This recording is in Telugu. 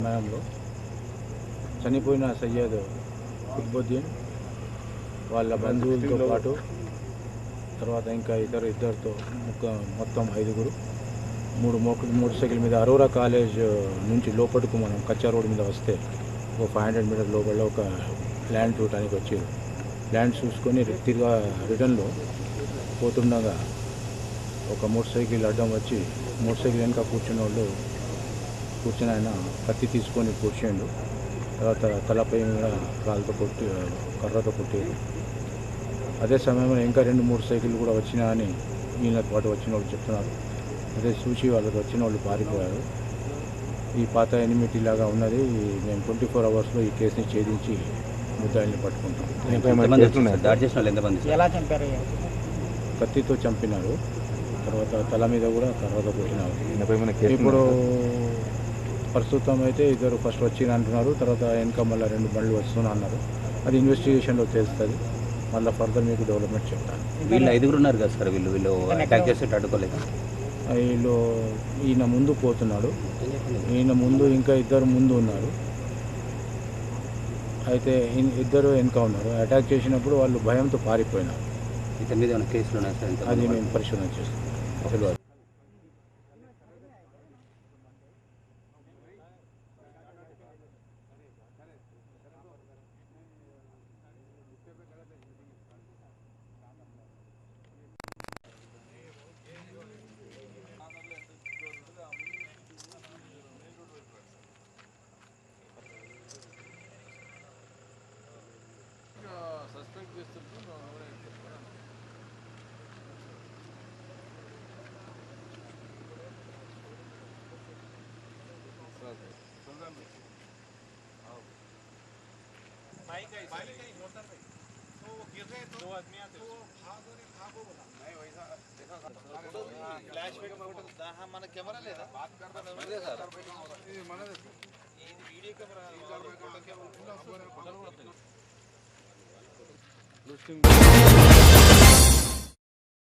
సమయంలో చనిపోయిన సయ్యద్ కుత్బుద్దీన్ వాళ్ళ బంధువులతో పాటు తర్వాత ఇంకా ఇద్దరితో మొత్తం 5గురు మూడు సైకిల్ మీద అరోరా కాలేజ్ నుంచి లోపలికి మనం కచ్చా రోడ్ మీద వస్తే ఒక 500 మీటర్ లోపల ఒక ల్యాండ్ చూడటానికి వచ్చారు. ల్యాండ్ చూసుకొని తిరిగా రిటర్న్లో పోతుండగా ఒక మోటార్ సైకిల్ అడ్డం వచ్చి మోటార్ సైకిల్ వెనక కూర్చుని ఆయన కత్తి తీసుకొని కూర్చోండు. తర్వాత తలపై మీద కాలుతో కర్రతో కొట్టారు. అదే సమయంలో ఇంకా 2-3 సైకిళ్ళు కూడా వచ్చినా అని ఈయనతో పాటు వచ్చిన వాళ్ళు చెప్తున్నారు. అదే చూసి వాళ్ళకి వచ్చిన వాళ్ళు పారిపోయారు. ఈ పాత ఎనిమిటీలాగా ఉన్నది. మేము 24 అవర్స్లో ఈ కేసుని ఛేదించి ముద్దాయిల్ని పట్టుకుంటాం. కత్తితో చంపినారు. తర్వాత తల మీద కూడా కర్రతో కొట్టినారు. ఇప్పుడు ప్రస్తుతం అయితే ఇద్దరు ఫస్ట్ వచ్చిన అంటున్నారు. తర్వాత వెనక మళ్ళీ 2 బండ్లు వస్తున్నా అన్నారు. అది ఇన్వెస్టిగేషన్లో తెలుస్తుంది. మళ్ళీ ఫర్దర్ మీకు డెవలప్మెంట్ చెప్తాను. వీళ్ళు 5గురు ఉన్నారు కదా సార్, వీళ్ళు అటాక్ చేస్తే అడ్డుకోలేదు. వీళ్ళు ఈయన ముందు పోతున్నాడు. ఈయన ముందు ఇంకా ఇద్దరు ముందు ఉన్నారు. అయితే ఇద్దరు వెనక ఉన్నారు. అటాక్ చేసినప్పుడు వాళ్ళు భయంతో పారిపోయినారు. ఇతని మీద కేసులు ఉన్నాయి సార్? అది మేము పరిశోధన చేస్తాం. తెలియదు. సస్పెక్ట్ చేస్తుంటే तो वो गिर रहे, 2 आदमी आते, तो भागो बोला नहीं वैसा देखा फ्लैश बैक फोटो हाँ मन कैमरा लेदा बात करता नहीं सर ये मन देखो ये वीडियो कैमरा फोटो कैमरा